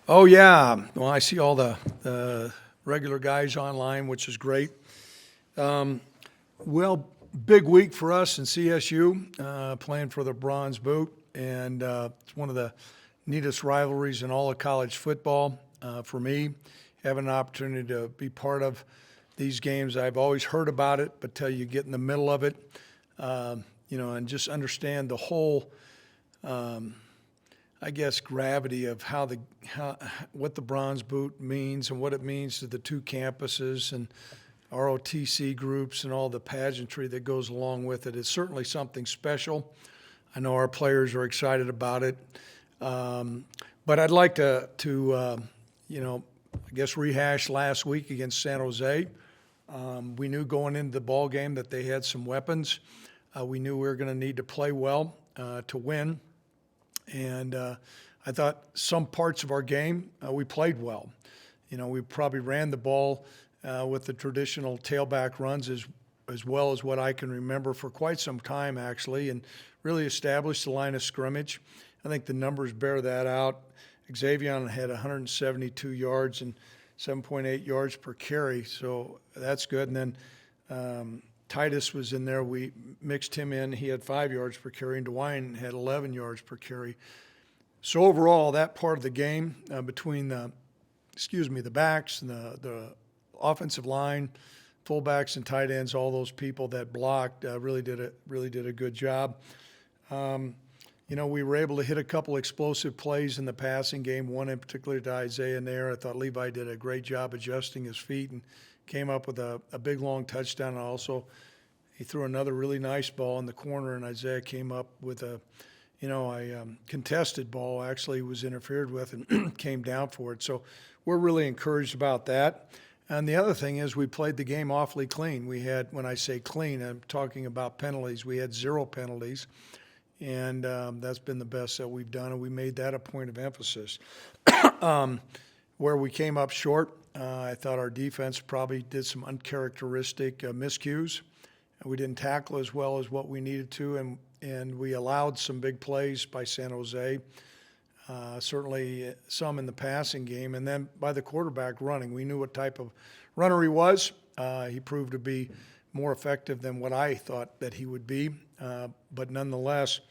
Oh, yeah. Well, I see all the regular guys online, which is great. Well, big week for us in CSU, playing for the Bronze Boot, and it's one of the neatest rivalries in all of college football for me. Having an opportunity to be part of these games, I've always heard about it, but till you get in the middle of it, and just understand the whole, I guess, gravity of what the Bronze Boot means and what it means to the two campuses and ROTC groups and all the pageantry that goes along with it. It's certainly something special. I know our players are excited about it. But I'd like to I guess rehash last week against San Jose. We knew going into the ball game that they had some weapons. We knew we were going to need to play well to win. And I thought some parts of our game, we played well. We probably ran the ball with the traditional tailback runs as well as what I can remember for quite some time, actually, and really established the line of scrimmage. I think the numbers bear that out. Xavier had 172 yards and 7.8 yards per carry, so that's good. And then Titus was in there. We mixed him in. He had 5 yards per carry, and DeWine had 11 yards per carry. So overall, that part of the game between the backs and the offensive line, fullbacks and tight ends, all those people that blocked really did a good job. We were able to hit a couple explosive plays in the passing game, one in particular to Isaiah Nair. I thought Levi did a great job adjusting his feet and came up with a big, long touchdown. And also, he threw another really nice ball in the corner, and Isaiah came up with a contested ball, actually was interfered with and came down for it. So we're really encouraged about that. And the other thing is we played the game awfully clean. We had, when I say clean, I'm talking about penalties. We had 0 penalties, and that's been the best that we've done, and we made that a point of emphasis. Where we came up short, I thought our defense probably did some uncharacteristic miscues. We didn't tackle as well as what we needed to, and we allowed some big plays by San Jose, certainly some in the passing game, and then by the quarterback running. We knew what type of runner he was. He proved to be more effective than what I thought that he would be, but nonetheless,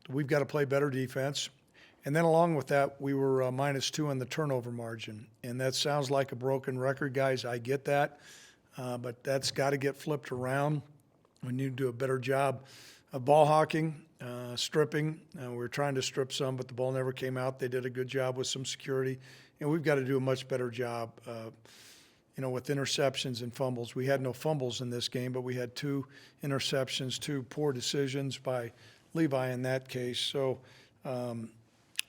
we've got to play better defense. And then along with that, we were -2 on the turnover margin, and that sounds like a broken record, guys. I get that. But that's got to get flipped around. We need to do a better job of ball hawking, stripping. We were trying to strip some, but the ball never came out. They did a good job with some security. And we've got to do a much better job, with interceptions and fumbles. We had no fumbles in this game, but we had 2 interceptions, 2 poor decisions by Levi in that case. So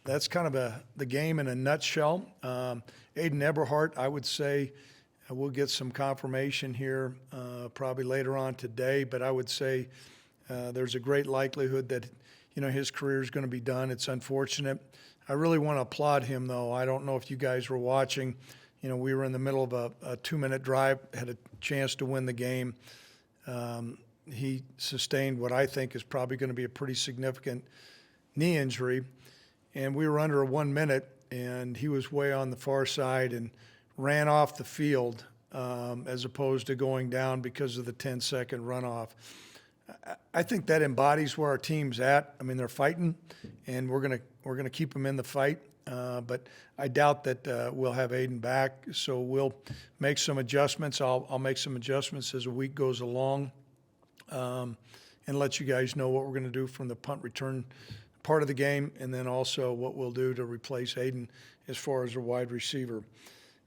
that's kind of the game in a nutshell. Aiden Eberhardt, I would say, we'll get some confirmation here probably later on today, but I would say there's a great likelihood that, his career is going to be done. It's unfortunate. I really want to applaud him, though. I don't know if you guys were watching. We were in the middle of a 2-minute drive, had a chance to win the game. He sustained what I think is probably going to be a pretty significant knee injury, and we were under 1 minute, and he was way on the far side and ran off the field as opposed to going down because of the 10-second runoff. I think that embodies where our team's at. I mean, they're fighting, and we're gonna keep them in the fight. But I doubt that we'll have Aiden back, so we'll make some adjustments. I'll make some adjustments as the week goes along, and let you guys know what we're going to do from the punt return part of the game, and then also what we'll do to replace Aiden as far as a wide receiver.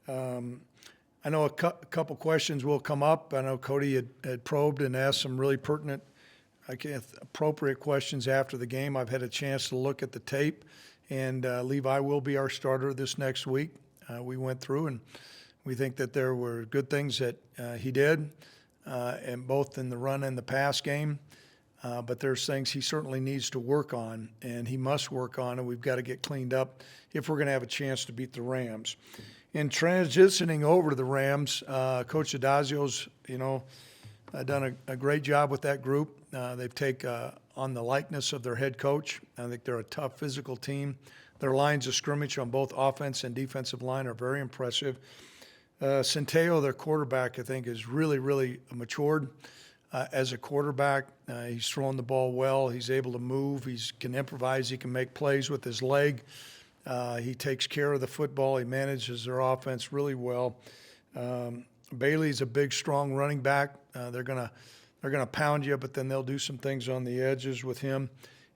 I know a couple questions will come up. I know Cody had probed and asked some really pertinent, appropriate questions after the game. I've had a chance to look at the tape, and Levi will be our starter this next week. We went through, and we think that there were good things that he did, and both in the run and the pass game. But there's things he certainly needs to work on, and he must work on, and we've got to get cleaned up if we're going to have a chance to beat the Rams. In transitioning over to the Rams, Coach Adazio's, done a great job with that group. They've taken on the likeness of their head coach. I think they're a tough physical team. their lines of scrimmage on both offense and defensive line are very impressive. Centeo, their quarterback, I think, is really, really matured as a quarterback. He's throwing the ball well. He's able to move. He can improvise. He can make plays with his leg. He takes care of the football. He manages their offense really well. Bailey's a big, strong running back. They're gonna pound you, but then they'll do some things on the edges with him.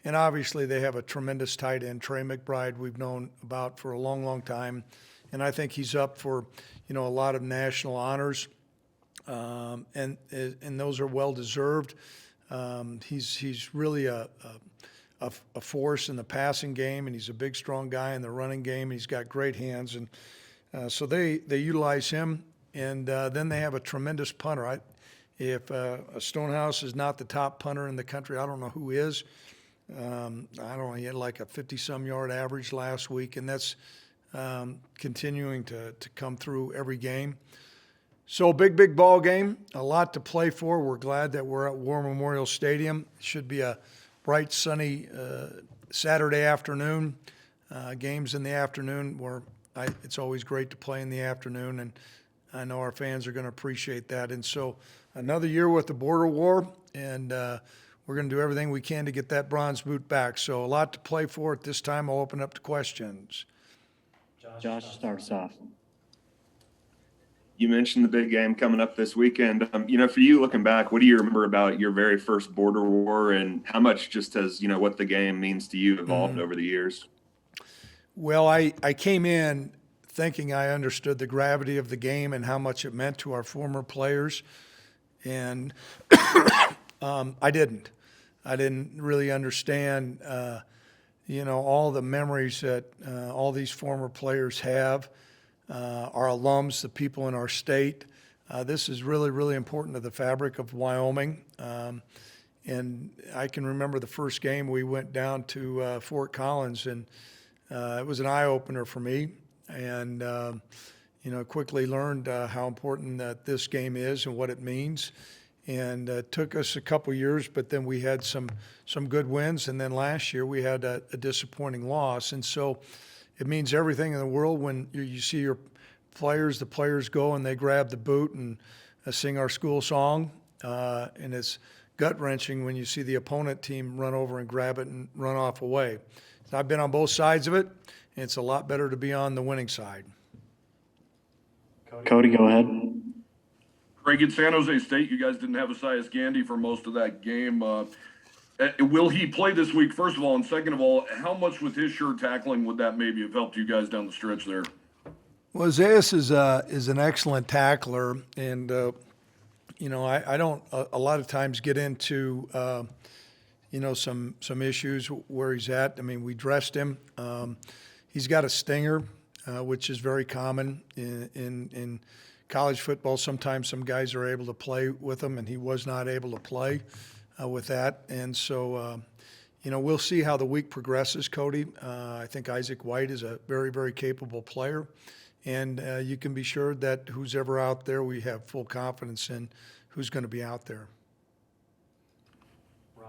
And obviously, they have a tremendous tight end, Trey McBride, we've known about for a long, long time. And I think he's up for, a lot of national honors, and those are well deserved. He's really a force in the passing game, and he's a big, strong guy in the running game. He's got great hands, and so they utilize him. And then they have a tremendous punter. If Stonehouse is not the top punter in the country, I don't know who is. I don't know. He had like a 50-some yard average last week, and that's continuing to come through every game. So big ball game, a lot to play for. We're glad that we're at War Memorial Stadium. It should be a bright, sunny Saturday afternoon. Games in the afternoon it's always great to play in the afternoon, and I know our fans are going to appreciate that. And so another year with the border war, and we're going to do everything we can to get that bronze boot back. So a lot to play for at this time. I'll open up to questions. Josh starts off. You mentioned the big game coming up this weekend. For you looking back, what do you remember about your very first border war, and how much just has, what the game means to you evolved over the years? Well, I came in thinking I understood the gravity of the game and how much it meant to our former players. And I didn't. I didn't really understand, all the memories that all these former players have, our alums, the people in our state. This is really, really important to the fabric of Wyoming. And I can remember the first game we went down to Fort Collins, and it was an eye-opener for me. And, quickly learned how important that this game is and what it means. And it took us a couple years, but then we had some good wins. And then last year we had a disappointing loss. And so it means everything in the world when you see the players go and they grab the boot and sing our school song. And it's gut-wrenching when you see the opponent team run over and grab it and run off away. So I've been on both sides of it, and it's a lot better to be on the winning side. Cody, go ahead. Craig, at San Jose State, you guys didn't have Asias Gandy for most of that game. Will he play this week, first of all? And second of all, how much with his sure tackling would that maybe have helped you guys down the stretch there? Well, Asias is an excellent tackler, and, I don't a lot of times get into, some issues where he's at. I mean, we dressed him. He's got a stinger, which is very common in college football. Sometimes some guys are able to play with him, and he was not able to play with that. And so, we'll see how the week progresses, Cody. I think Isaac White is a very, very capable player. And you can be sure that who's ever out there, we have full confidence in who's going to be out there.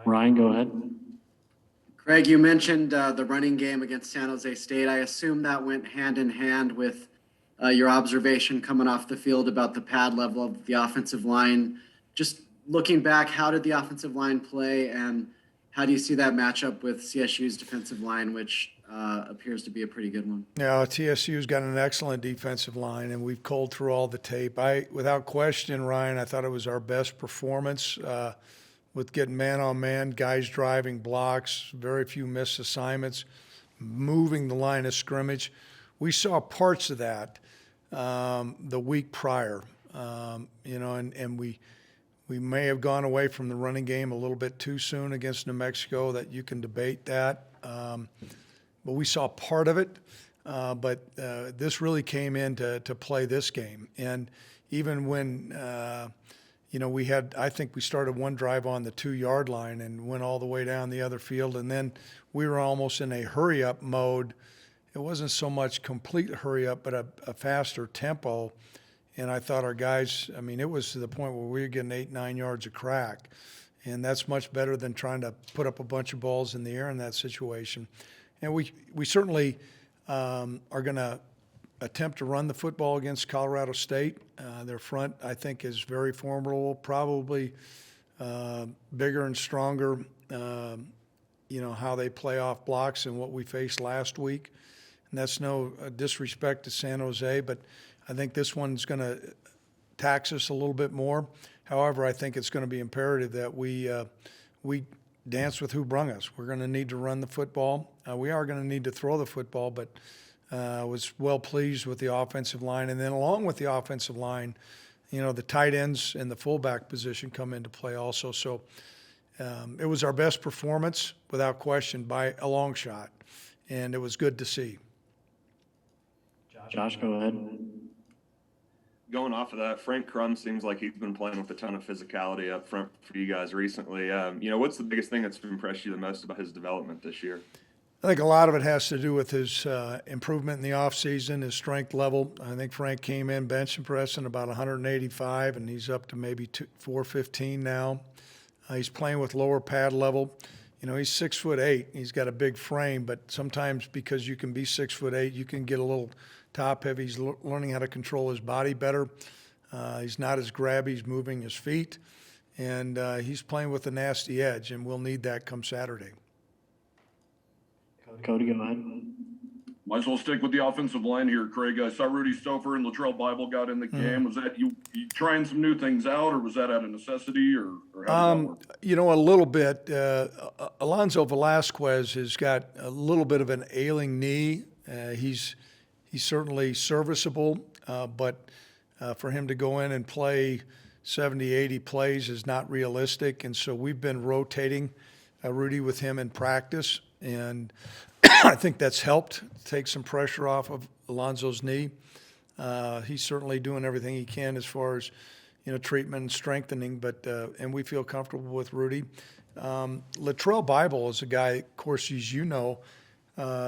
Ryan, go ahead. Craig, you mentioned the running game against San Jose State. I assume that went hand in hand with your observation coming off the field about the pad level of the offensive line. Just looking back, how did the offensive line play, and how do you see that matchup with CSU's defensive line, which appears to be a pretty good one? Yeah, TSU's got an excellent defensive line, and we've culled through all the tape. Without question, Ryan, I thought it was our best performance with getting man-on-man, guys driving blocks, very few missed assignments, moving the line of scrimmage. We saw parts of that the week prior, and we may have gone away from the running game a little bit too soon against New Mexico. That you can debate that, but we saw part of it. But this really came in to play this game, and even when I think we started one drive on the 2-yard line and went all the way down the other field, and then we were almost in a hurry-up mode. It wasn't so much complete hurry-up, but a faster tempo. And I thought our guys, it was to the point where we were getting 8-9 yards a crack. And that's much better than trying to put up a bunch of balls in the air in that situation. And we certainly are going to attempt to run the football against Colorado State. Their front, I think, is very formidable, probably bigger and stronger, how they play off blocks and what we faced last week. And that's no disrespect to San Jose, but I think this one's going to tax us a little bit more. However, I think it's going to be imperative that we dance with who brung us. We're going to need to run the football. We are going to need to throw the football, but I was well pleased with the offensive line. And then along with the offensive line, the tight ends and the fullback position come into play also. So it was our best performance without question by a long shot, and it was good to see. Josh, go ahead. Going off of that, Frank Crum seems like he's been playing with a ton of physicality up front for you guys recently. What's the biggest thing that's impressed you the most about his development this year? I think a lot of it has to do with his improvement in the offseason, his strength level. I think Frank came in bench and pressing about 185, and he's up to maybe 415 now. He's playing with lower pad level. He's 6'8". He's got a big frame, but sometimes because you can be 6'8", you can get a little top heavy. He's learning how to control his body better. He's not as grabby. He's moving his feet, and he's playing with a nasty edge, and we'll need that come Saturday. Cody, go ahead. Might as well stick with the offensive line here, Craig. I saw Rudy Stouffer and Latrell Bible got in the game. Was that you trying some new things out, or was that out of necessity, or how did that work? A little bit. Alonzo Velasquez has got a little bit of an ailing knee. He's certainly serviceable, but for him to go in and play 70, 80 plays is not realistic. And so we've been rotating Rudy with him in practice, and I think that's helped take some pressure off of Alonzo's knee. He's certainly doing everything he can as far as treatment and strengthening, but and we feel comfortable with Rudy. Latrell Bible is a guy, of course, as you know,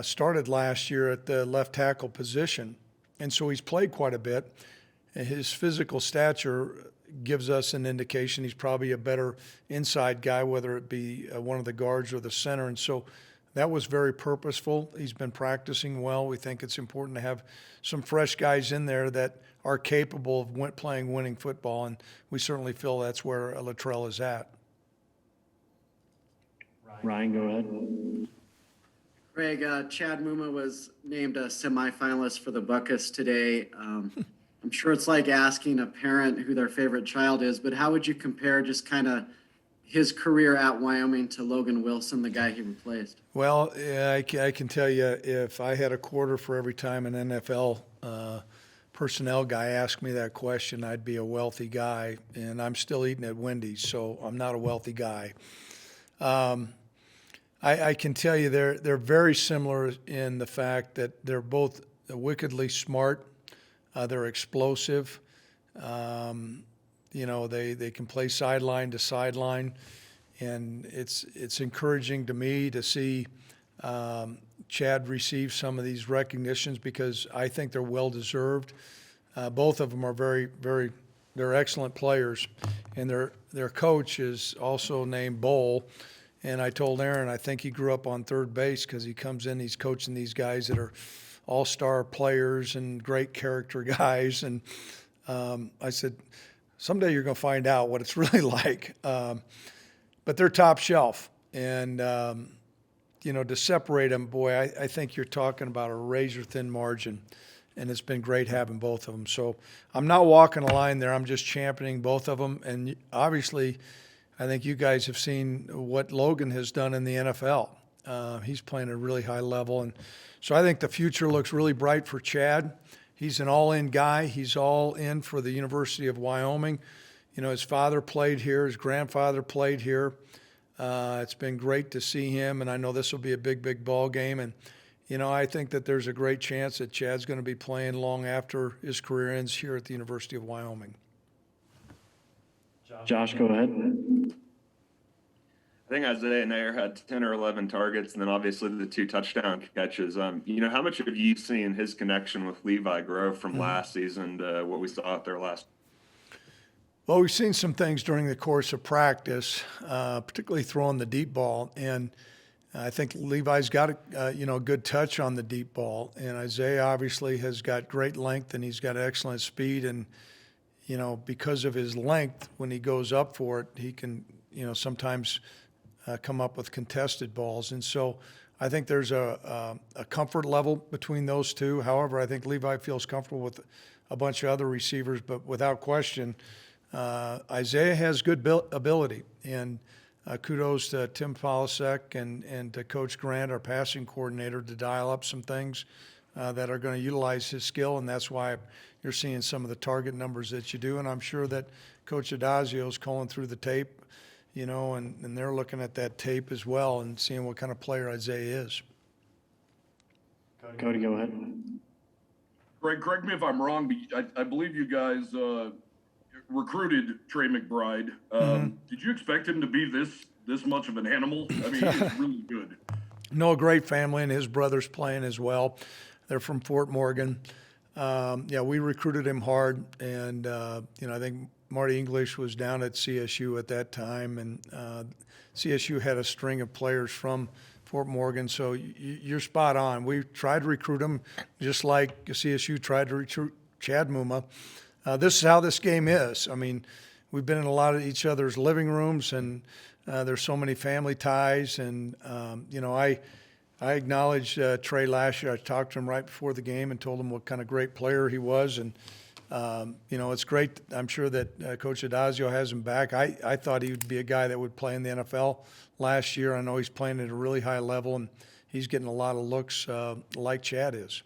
started last year at the left tackle position, and so he's played quite a bit. His physical stature gives us an indication he's probably a better inside guy, whether it be one of the guards or the center, and so that was very purposeful. He's been practicing well. We think it's important to have some fresh guys in there that are capable of playing winning football, and we certainly feel that's where Latrell is at. Ryan, go ahead. Craig, Chad Muma was named a semifinalist for the Buckus today. I'm sure it's like asking a parent who their favorite child is, but how would you compare just kind of his career at Wyoming to Logan Wilson, the guy he replaced? Well, I can tell you, if I had a quarter for every time an NFL personnel guy asked me that question, I'd be a wealthy guy, and I'm still eating at Wendy's, so I'm not a wealthy guy. I can tell you they're very similar in the fact that they're both wickedly smart. They're explosive. They can play sideline to sideline, and it's encouraging to me to see Chad receive some of these recognitions because I think they're well deserved. Both of them are they're excellent players, and their coach is also named Bohl. And I told Aaron I think he grew up on third base because he comes in, he's coaching these guys that are all-star players and great character guys. And I said, someday you're going to find out what it's really like. But they're top shelf. And, to separate them, boy, I think you're talking about a razor-thin margin. And it's been great having both of them. So I'm not walking a line there. I'm just championing both of them. And obviously, I think you guys have seen what Logan has done in the NFL. He's playing at a really high level. And so I think the future looks really bright for Chad. He's an all-in guy. He's all in for the University of Wyoming. His father played here. His grandfather played here. It's been great to see him, and I know this will be a big, big ball game. And, I think that there's a great chance that Chad's going to be playing long after his career ends here at the University of Wyoming. Josh, go ahead. I think Isaiah Nair had 10 or 11 targets, and then obviously the 2 touchdown catches. How much have you seen his connection with Levi grow from last season to what we saw out there last? Well, we've seen some things during the course of practice, particularly throwing the deep ball. And I think Levi's got a good touch on the deep ball, and Isaiah obviously has got great length and he's got excellent speed. And because of his length, when he goes up for it, he can sometimes come up with contested balls. And so I think there's a comfort level between those two. However, I think Levi feels comfortable with a bunch of other receivers, but without question, Isaiah has good ability. And kudos to Tim Polasek and to Coach Grant, our passing coordinator, to dial up some things that are going to utilize his skill, and that's why you're seeing some of the target numbers that you do. And I'm sure that Coach Adazio is calling through the tape, and they're looking at that tape as well and seeing what kind of player Isaiah is. Cody, go ahead. Greg, correct me if I'm wrong, but I believe you guys recruited Trey McBride. Did you expect him to be this much of an animal? I mean, he's really good. No, great family, and his brother's playing as well. They're from Fort Morgan. We recruited him hard, and I think Marty English was down at CSU at that time, and CSU had a string of players from Fort Morgan. So you're spot on. We tried to recruit him just like CSU tried to recruit Chad Muma. This is how this game is. I mean, we've been in a lot of each other's living rooms, and there's so many family ties. And, I acknowledged Trey last year. I talked to him right before the game and told him what kind of great player he was. And, it's great. I'm sure that Coach Adazio has him back. I thought he would be a guy that would play in the NFL last year. I know he's playing at a really high level, and he's getting a lot of looks like Chad is.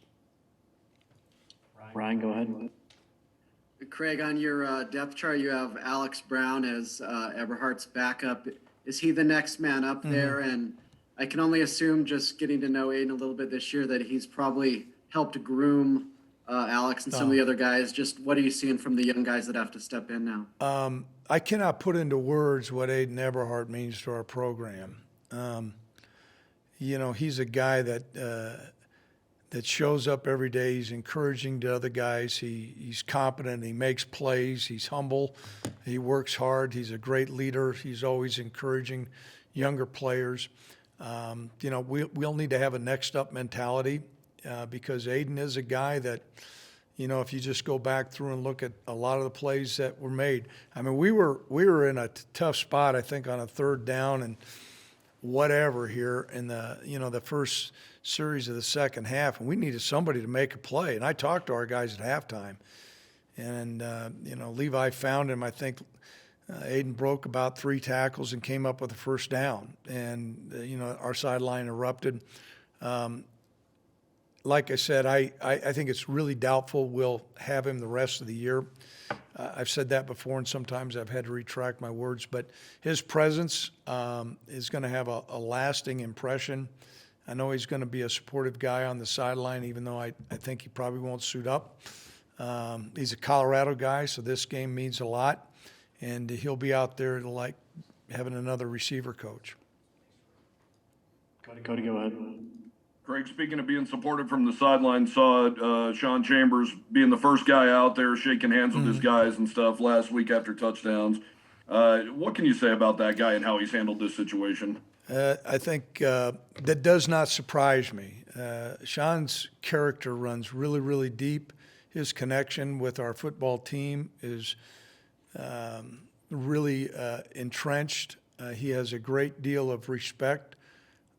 Ryan, go ahead. Craig, on your depth chart, you have Alex Brown as Eberhardt's backup. Is he the next man up there? And I can only assume, just getting to know Aiden a little bit this year, that he's probably helped groom Alex and some of the other guys. Just what are you seeing from the young guys that have to step in now? I cannot put into words what Aiden Eberhardt means to our program. He's a guy that shows up every day. He's encouraging to other guys. He's competent. He makes plays. He's humble. He works hard. He's a great leader. He's always encouraging younger players. We'll need to have a next up mentality because Aiden is a guy that, if you just go back through and look at a lot of the plays that were made. I mean, we were in a tough spot, I think, on a third down and whatever here in the first series of the second half, and we needed somebody to make a play. And I talked to our guys at halftime, and Levi found him. I think Aiden broke about 3 tackles and came up with a first down, and our sideline erupted. Like I said, I think it's really doubtful we'll have him the rest of the year. I've said that before, and sometimes I've had to retract my words, but his presence is going to have a lasting impression. I know he's going to be a supportive guy on the sideline, even though I think he probably won't suit up. He's a Colorado guy, so this game means a lot, and he'll be out there like having another receiver coach. Cody, go ahead. Craig, speaking of being supported from the sideline, saw Sean Chambers being the first guy out there shaking hands with his guys and stuff last week after touchdowns. What can you say about that guy and how he's handled this situation? I think that does not surprise me. Sean's character runs really, really deep. His connection with our football team is really entrenched. He has a great deal of respect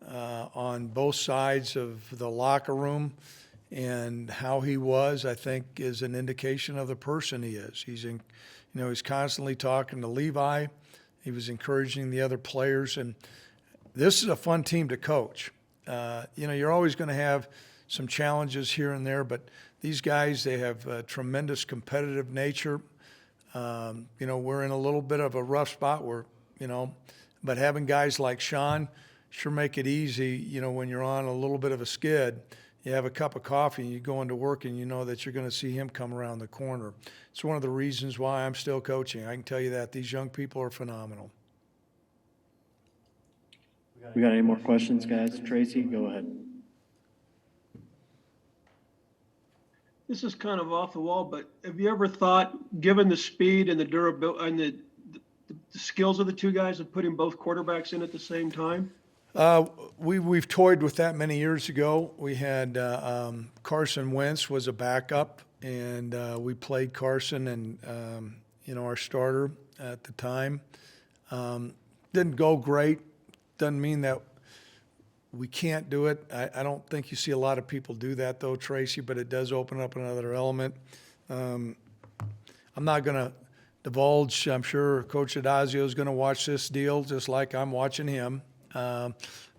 on both sides of the locker room, and how he was, I think, is an indication of the person he is. He's constantly talking to Levi. He was encouraging the other players, and this is a fun team to coach. You're always going to have some challenges here and there, but these guys, they have a tremendous competitive nature. We're in a little bit of a rough spot but having guys like Sean sure make it easy, when you're on a little bit of a skid. You have a cup of coffee and you go into work and you know that you're going to see him come around the corner. It's one of the reasons why I'm still coaching. I can tell you that. These young people are phenomenal. We got any more questions, guys? Tracy, go ahead. This is kind of off the wall, but have you ever thought, given the speed and the durability and the skills of the two guys, of putting both quarterbacks in at the same time? We've toyed with that many years ago. We had Carson Wentz was a backup, and we played Carson and our starter at the time. Didn't go great. Doesn't mean that we can't do it. I don't think you see a lot of people do that though, Tracy, but it does open up another element. I'm not going to divulge. I'm sure Coach Adazio is going to watch this deal just like I'm watching him.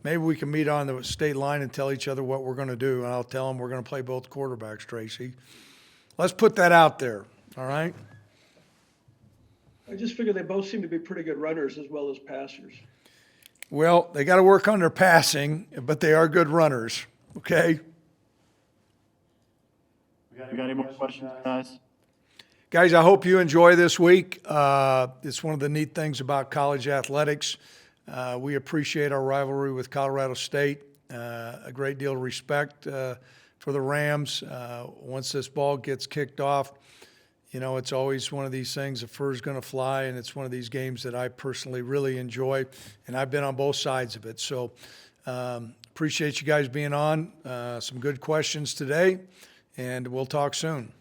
Maybe we can meet on the state line and tell each other what we're going to do, and I'll tell them we're going to play both quarterbacks, Tracy. Let's put that out there, all right? I just figure they both seem to be pretty good runners as well as passers. Well, they got to work on their passing, but they are good runners, okay? We got any more questions, guys? Guys, I hope you enjoy this week. It's one of the neat things about college athletics. We appreciate our rivalry with Colorado State. A great deal of respect for the Rams. Once this ball gets kicked off, it's always one of these things, the fur's going to fly, and it's one of these games that I personally really enjoy, and I've been on both sides of it. So appreciate you guys being on. Some good questions today, and we'll talk soon.